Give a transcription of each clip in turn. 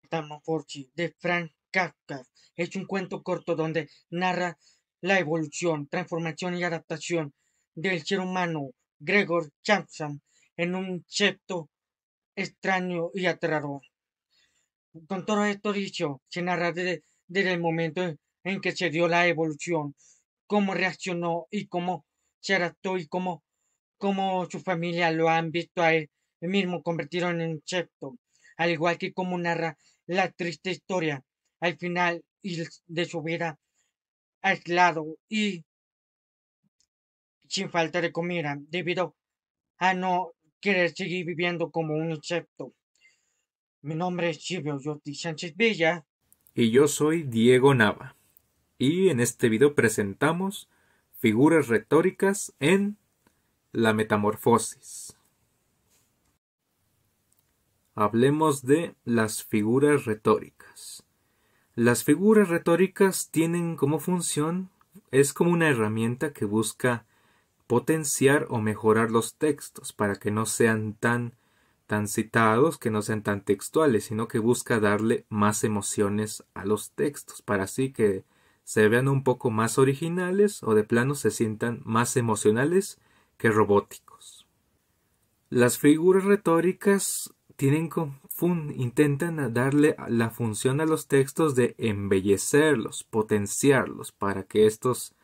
Metamorfosis de Franz Kafka es un cuento corto donde narra la evolución, transformación y adaptación del ser humano Gregor Samsa en un concepto extraño y aterrador. Con todo esto dicho, se narra desde el momento en que se dio la evolución, cómo reaccionó y cómo se adaptó y cómo su familia lo han visto a él mismo convertido en un insecto, al igual que cómo narra la triste historia al final de su vida aislado y sin falta de comida debido a no querer seguir viviendo como un insecto. Mi nombre es Silvio Yotti Sánchez Villa. Y yo soy Diego Nava. Y en este video presentamos figuras retóricas en la metamorfosis. Hablemos de las figuras retóricas. Las figuras retóricas tienen como función, es como una herramienta que busca potenciar o mejorar los textos para que no sean tan citados, que no sean tan textuales, sino que busca darle más emociones a los textos, para así que se vean un poco más originales o de plano se sientan más emocionales que robóticos. Las figuras retóricas intentan darle la función a los textos de embellecerlos, potenciarlos, para que estos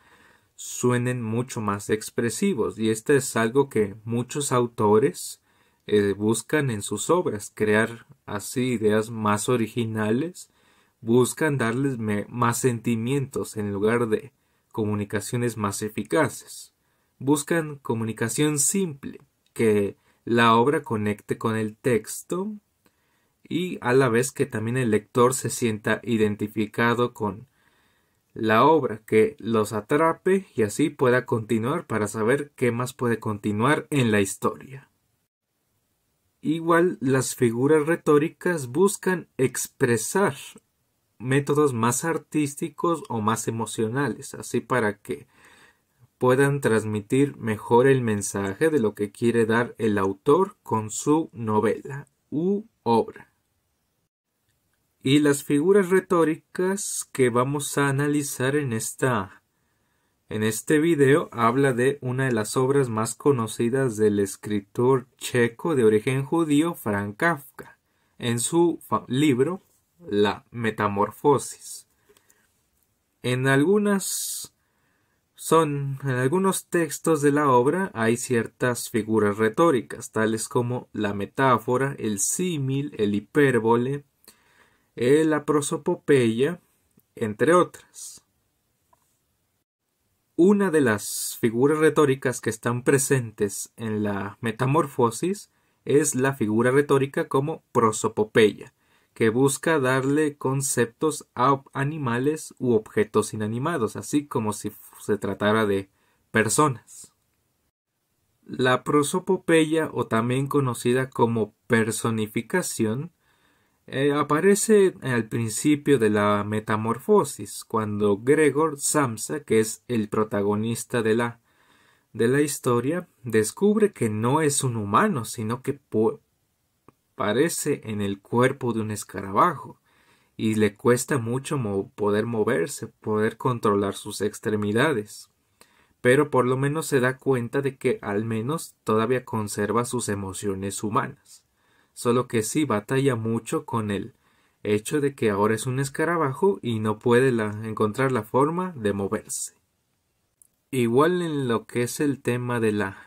suenen mucho más expresivos, y este es algo que muchos autores buscan en sus obras, crear así ideas más originales, buscan darles más sentimientos en lugar de comunicaciones más eficaces, buscan comunicación simple, que la obra conecte con el texto y a la vez que también el lector se sienta identificado con la obra, que los atrape y así pueda continuar para saber qué más puede continuar en la historia. Igual las figuras retóricas buscan expresar métodos más artísticos o más emocionales, así para que puedan transmitir mejor el mensaje de lo que quiere dar el autor con su novela u obra. Y las figuras retóricas que vamos a analizar en este video habla de una de las obras más conocidas del escritor checo de origen judío Franz Kafka, en su libro La Metamorfosis. En algunos textos de la obra hay ciertas figuras retóricas, tales como la metáfora, el símil, el hipérbole, la prosopopeya, entre otras. Una de las figuras retóricas que están presentes en la metamorfosis es la figura retórica como prosopopeya, que busca darle conceptos a animales u objetos inanimados, así como si se tratara de personas. La prosopopeya, o también conocida como personificación, aparece al principio de la metamorfosis, cuando Gregor Samsa, que es el protagonista de la historia, descubre que no es un humano, sino que parece en el cuerpo de un escarabajo, y le cuesta mucho poder moverse, poder controlar sus extremidades. Pero por lo menos se da cuenta de que al menos todavía conserva sus emociones humanas. Solo que sí batalla mucho con el hecho de que ahora es un escarabajo y no puede encontrar la forma de moverse. Igual en lo que es el tema de la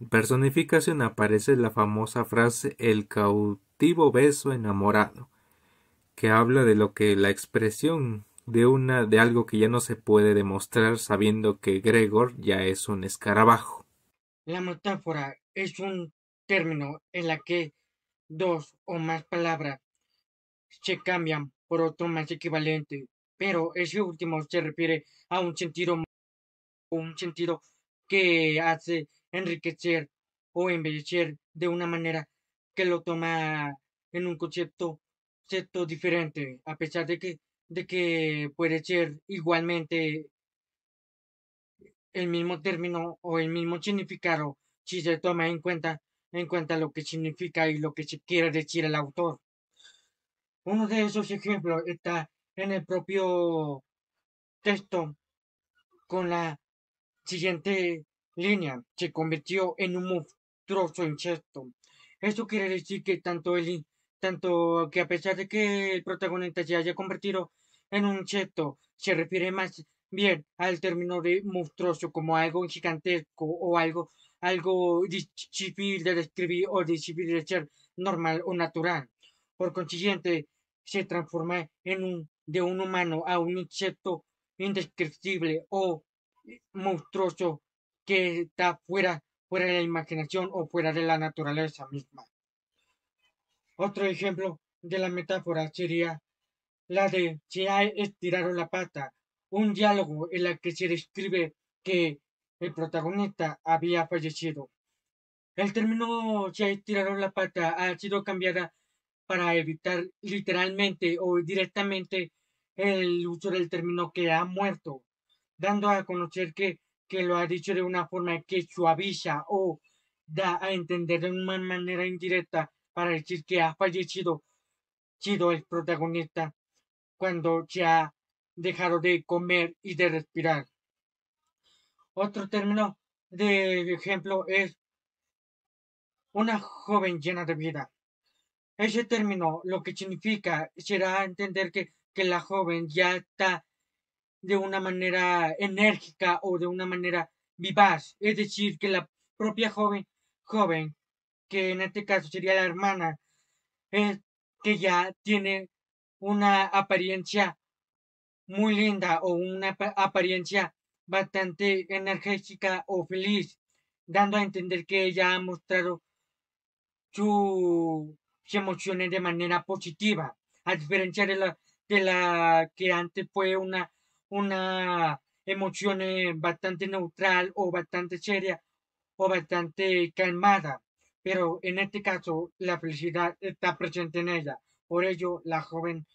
personificación aparece la famosa frase el cautivo beso enamorado, que habla de lo que la expresión de algo que ya no se puede demostrar sabiendo que Gregor ya es un escarabajo. La metáfora es un término en la que dos o más palabras se cambian por otro más equivalente, pero ese último se refiere a un sentido que hace enriquecer o embellecer de una manera que lo toma en un concepto diferente, a pesar de que puede ser igualmente el mismo término o el mismo significado si se toma en cuenta lo que significa y lo que se quiere decir el autor. Uno de esos ejemplos está en el propio texto con la siguiente línea: se convirtió en un monstruoso insecto. Esto quiere decir que tanto que a pesar de que el protagonista se haya convertido en un insecto, se refiere más bien al término de monstruoso como algo gigantesco o algo difícil de describir o difícil de ser normal o natural. Por consiguiente, se transforma de un humano a un insecto indescriptible o monstruoso que está fuera de la imaginación o fuera de la naturaleza misma. Otro ejemplo de la metáfora sería la de se ha estirado la pata, un diálogo en el que se describe que el protagonista había fallecido. El término se ha estirado la pata ha sido cambiada para evitar literalmente o directamente el uso del término que ha muerto, dando a conocer que lo ha dicho de una forma que suaviza o da a entender de una manera indirecta para decir que ha fallecido sido el protagonista cuando se ha dejado de comer y de respirar. Otro término de ejemplo es una joven llena de vida. Ese término lo que significa será entender que la joven ya está de una manera enérgica o de una manera vivaz, es decir, que la propia joven, que en este caso sería la hermana, es que ya tiene una apariencia muy linda o una apariencia bastante energética o feliz, dando a entender que ella ha mostrado sus emociones de manera positiva, a diferencia de la que antes fue una emoción bastante neutral o bastante seria o bastante calmada. Pero en este caso la felicidad está presente en ella. Por ello la joven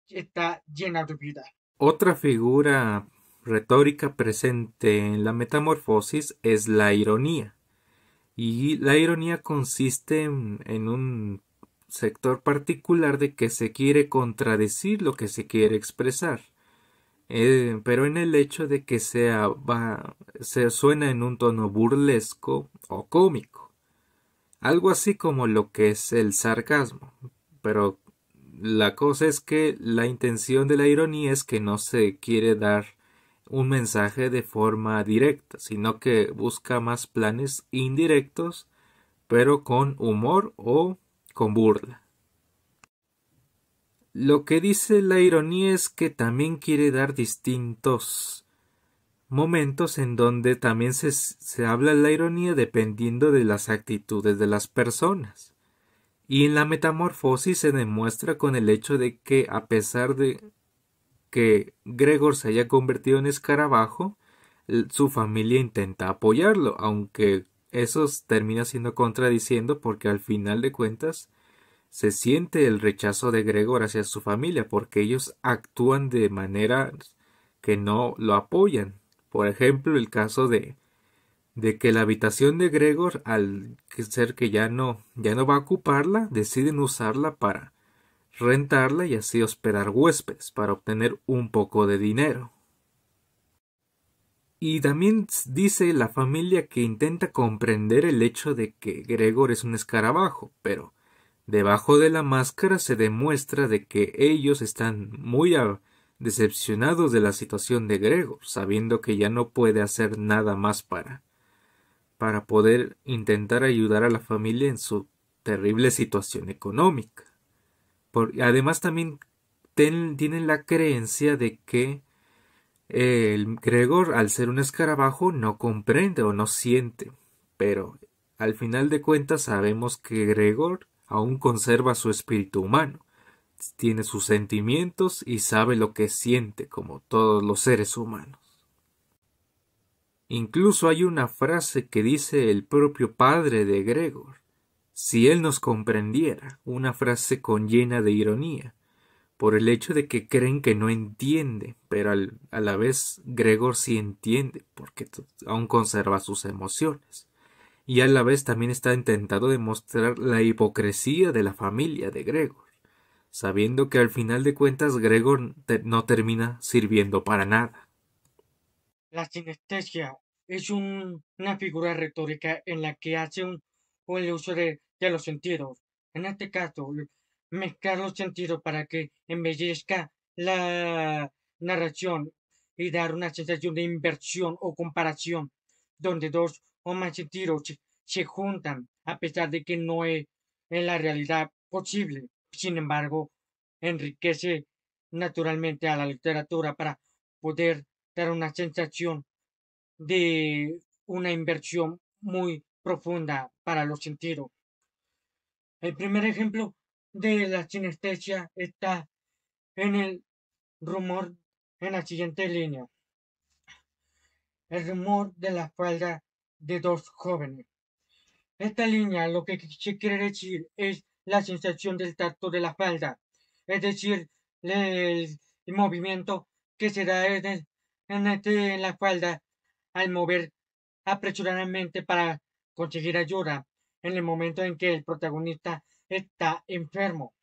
está llena de vida. Otra figura retórica presente en la metamorfosis es la ironía. Y la ironía consiste en un sector particular de que se quiere contradecir lo que se quiere expresar, pero en el hecho de que se suena en un tono burlesco o cómico, algo así como lo que es el sarcasmo, pero la cosa es que la intención de la ironía es que no se quiere dar un mensaje de forma directa, sino que busca más planes indirectos pero con humor o con burla. Lo que dice la ironía es que también quiere dar distintos momentos en donde también se habla la ironía dependiendo de las actitudes de las personas. Y en la metamorfosis se demuestra con el hecho de que a pesar de que Gregor se haya convertido en escarabajo, su familia intenta apoyarlo, aunque eso termina siendo contradiciendo porque al final de cuentas se siente el rechazo de Gregor hacia su familia porque ellos actúan de manera que no lo apoyan. Por ejemplo, el caso de que la habitación de Gregor, al ser que ya no va a ocuparla, deciden usarla para rentarla y así hospedar huéspedes para obtener un poco de dinero. Y también dice la familia que intenta comprender el hecho de que Gregor es un escarabajo, pero debajo de la máscara se demuestra de que ellos están muy decepcionados de la situación de Gregor, sabiendo que ya no puede hacer nada más para poder intentar ayudar a la familia en su terrible situación económica. Además también tienen la creencia de que el Gregor, al ser un escarabajo, no comprende o no siente, pero al final de cuentas sabemos que Gregor aún conserva su espíritu humano, tiene sus sentimientos y sabe lo que siente como todos los seres humanos. Incluso hay una frase que dice el propio padre de Gregor: si él nos comprendiera, una frase con llena de ironía, por el hecho de que creen que no entiende, pero a la vez Gregor sí entiende, porque aún conserva sus emociones. Y a la vez también está intentando demostrar la hipocresía de la familia de Gregor, sabiendo que al final de cuentas Gregor no termina sirviendo para nada. La sinestesia es una figura retórica en la que hace un uso de los sentidos. En este caso, mezclar los sentidos para que embellezca la narración y dar una sensación de inversión o comparación, donde dos o más sentidos se juntan, a pesar de que no es en la realidad posible. Sin embargo, enriquece naturalmente a la literatura para poder dar una sensación de una inversión muy profunda para los sentidos. El primer ejemplo de la sinestesia está en el rumor en la siguiente línea. El rumor de la falda de dos jóvenes. Esta línea lo que se quiere decir es la sensación del tacto de la falda, es decir, el movimiento que se da en la falda al mover apresuradamente para conseguir ayuda en el momento en que el protagonista está enfermo.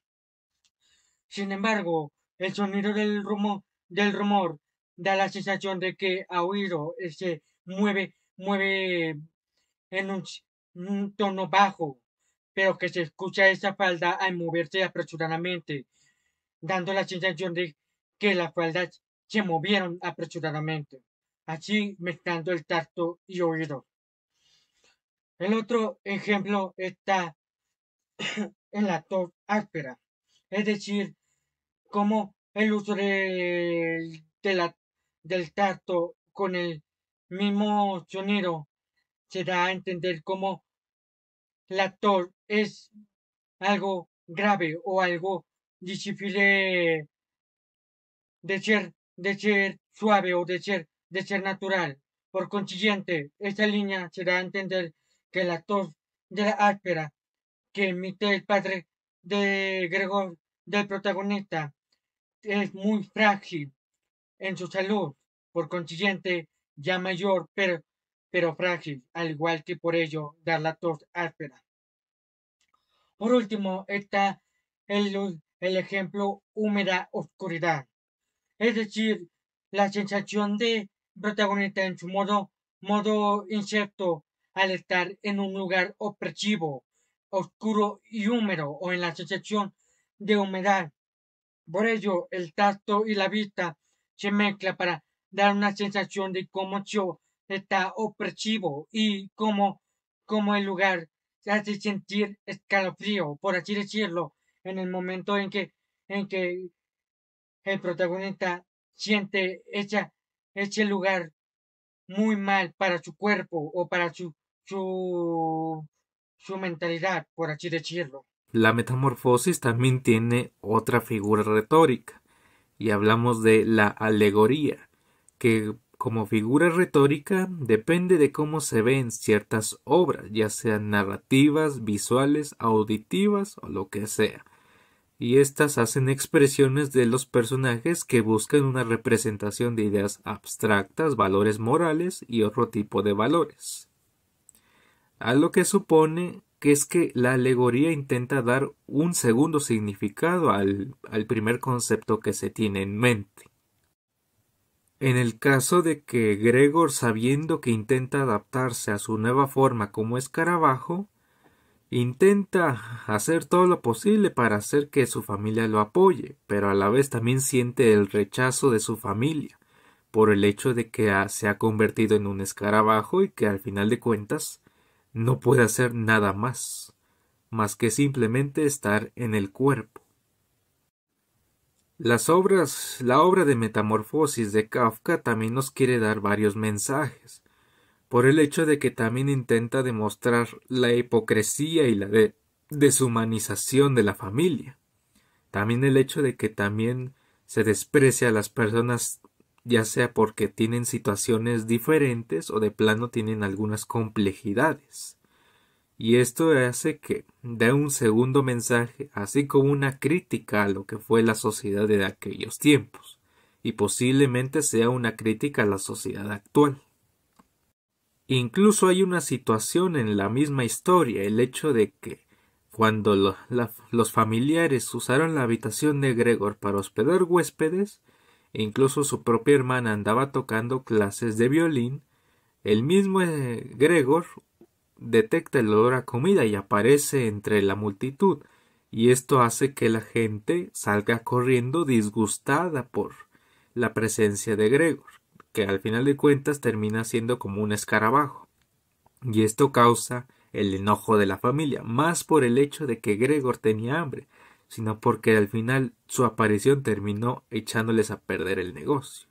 Sin embargo, el sonido del rumor da la sensación de que a oído se mueve en un tono bajo, pero que se escucha esa falda al moverse apresuradamente, dando la sensación de que las faldas se movieron apresuradamente, así mezclando el tacto y oído. El otro ejemplo está en la tos áspera, es decir, como el uso del tacto con el mismo sonido se da a entender como la tos es algo grave o algo difícil de ser suave o de ser natural. Por consiguiente, esta línea se da a entender que la tos de la áspera que emite el padre de Gregor, del protagonista, es muy frágil en su salud. Por consiguiente, ya mayor, pero frágil, al igual que por ello da la tos áspera. Por último, está el ejemplo húmeda oscuridad, es decir, la sensación de protagonista en su modo insecto al estar en un lugar opresivo, oscuro y húmedo, o en la sensación de humedad. Por ello, el tacto y la vista se mezclan para dar una sensación de cómo está opresivo y cómo el lugar se hace sentir escalofrío, por así decirlo, en el momento en que el protagonista siente ese lugar muy mal para su cuerpo o para su, su mentalidad, por así decirlo. La metamorfosis también tiene otra figura retórica, y hablamos de la alegoría, que como figura retórica depende de cómo se ven ciertas obras, ya sean narrativas, visuales, auditivas o lo que sea. Y estas hacen expresiones de los personajes que buscan una representación de ideas abstractas, valores morales y otro tipo de valores. A lo que supone que es que la alegoría intenta dar un segundo significado al primer concepto que se tiene en mente. En el caso de que Gregor, sabiendo que intenta adaptarse a su nueva forma como escarabajo, intenta hacer todo lo posible para hacer que su familia lo apoye, pero a la vez también siente el rechazo de su familia por el hecho de que se ha convertido en un escarabajo y que al final de cuentas no puede hacer nada más que simplemente estar en el cuerpo. La obra de Metamorfosis de Kafka también nos quiere dar varios mensajes, por el hecho de que también intenta demostrar la hipocresía y la deshumanización de la familia. También el hecho de que también se desprecia a las personas, ya sea porque tienen situaciones diferentes o de plano tienen algunas complejidades. Y esto hace que dé un segundo mensaje, así como una crítica a lo que fue la sociedad de aquellos tiempos, y posiblemente sea una crítica a la sociedad actual. Incluso hay una situación en la misma historia, el hecho de que Cuando los familiares usaron la habitación de Gregor para hospedar huéspedes, e incluso su propia hermana andaba tocando clases de violín, el mismo Gregor detecta el olor a comida y aparece entre la multitud, y esto hace que la gente salga corriendo disgustada por la presencia de Gregor, que al final de cuentas termina siendo como un escarabajo. Y esto causa el enojo de la familia, más por el hecho de que Gregor tenía hambre, sino porque al final su aparición terminó echándoles a perder el negocio.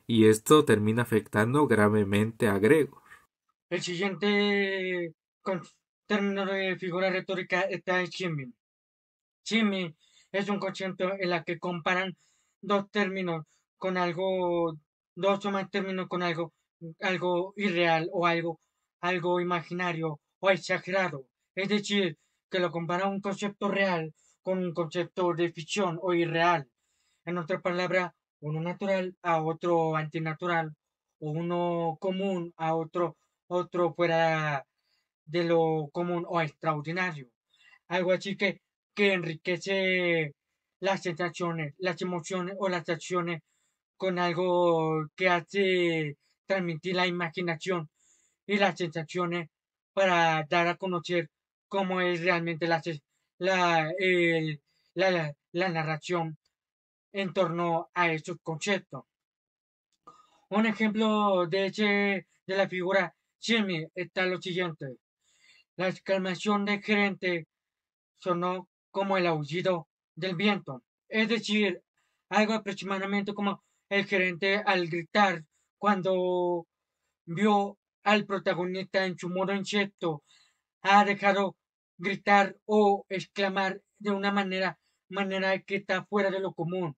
Y esto termina afectando gravemente a Gregor. El siguiente término de figura retórica está en Jimmy. Jimmy es un concepto en la que comparan dos términos con algo, dos o más términos con algo irreal o algo imaginario o exagerado. Es decir, que lo compara un concepto real con un concepto de ficción o irreal. En otra palabra, uno natural a otro antinatural, o uno común a otro fuera de lo común o extraordinario. Algo así que enriquece las sensaciones, las emociones o las acciones con algo que hace transmitir la imaginación y las sensaciones para dar a conocer cómo es realmente la narración en torno a esos conceptos. Un ejemplo de la figura Jimmy está lo siguiente. La exclamación del gerente sonó como el aullido del viento, es decir, algo aproximadamente como el gerente al gritar cuando vio al protagonista en su modo insecto, ha dejado gritar o exclamar de una manera que está fuera de lo común,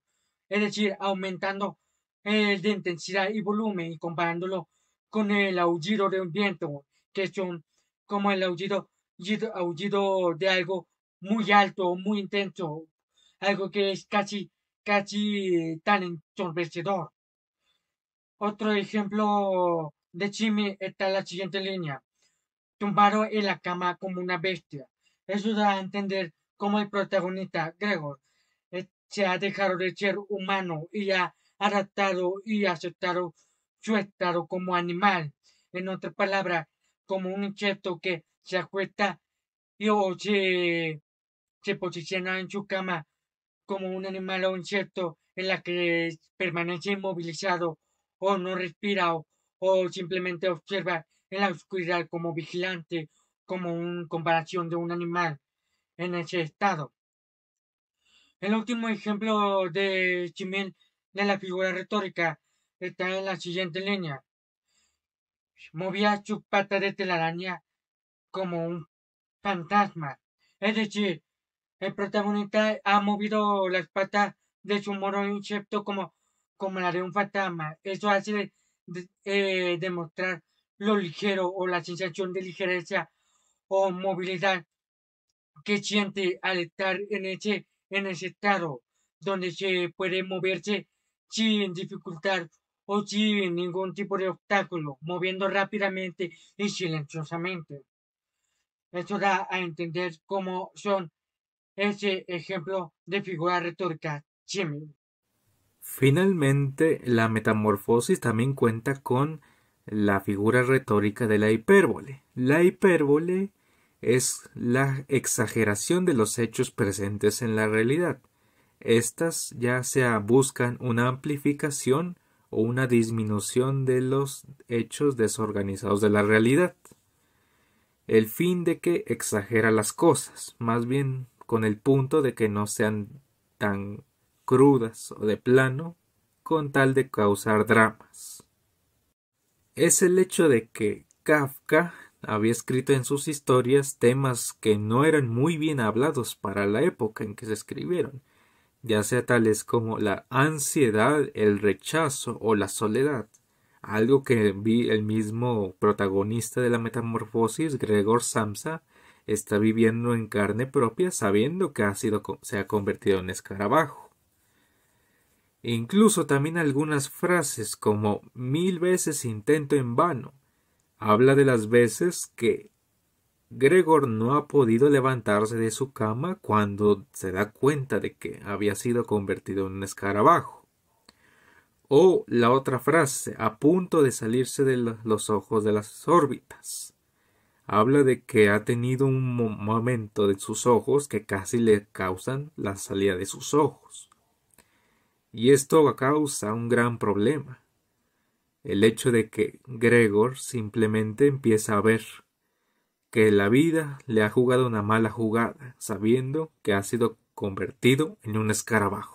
es decir, aumentando de intensidad y volumen y comparándolo con el aullido de un viento, que son como el aullido de algo muy alto, muy intenso, algo que es casi tan ensordecedor. Otro ejemplo de Jimmy está en la siguiente línea. Tumbado en la cama como una bestia. Eso da a entender cómo el protagonista, Gregor, se ha dejado de ser humano y ha adaptado y aceptado su estado como animal. En otras palabras, como un insecto que se acuesta y o se posiciona en su cama como un animal o insecto en la que permanece inmovilizado o no respira o simplemente observa en la oscuridad como vigilante, como una comparación de un animal en ese estado. El último ejemplo de Chimel de la figura retórica está en la siguiente línea. Movía su pata de telaraña como un fantasma. Es decir, el protagonista ha movido las patas de su modo insecto como la de un fantasma. Eso hace demostrar lo ligero o la sensación de ligereza o movilidad que siente al estar en ese estado, donde se puede moverse sin dificultad o sin ningún tipo de obstáculo, moviendo rápidamente y silenciosamente. Esto da a entender cómo son ese ejemplo de figura retórica Jimmy. Finalmente, la metamorfosis también cuenta con la figura retórica de la hipérbole. La hipérbole es la exageración de los hechos presentes en la realidad. Estas ya sea buscan una amplificación o una disminución de los hechos desorganizados de la realidad. El fin de que exagera las cosas, más bien con el punto de que no sean tan crudas o de plano, con tal de causar dramas. Es el hecho de que Kafka había escrito en sus historias temas que no eran muy bien hablados para la época en que se escribieron, ya sea tales como la ansiedad, el rechazo o la soledad, algo que el mismo protagonista de la metamorfosis, Gregor Samsa, está viviendo en carne propia sabiendo que se ha convertido en escarabajo. Incluso también algunas frases como 1000 veces intento en vano, habla de las veces que Gregor no ha podido levantarse de su cama cuando se da cuenta de que había sido convertido en un escarabajo. O la otra frase, a punto de salirse de los ojos de las órbitas. Habla de que ha tenido un momento de sus ojos que casi le causan la salida de sus ojos. Y esto causa un gran problema. El hecho de que Gregor simplemente empieza a ver que la vida le ha jugado una mala jugada, sabiendo que ha sido convertido en un escarabajo.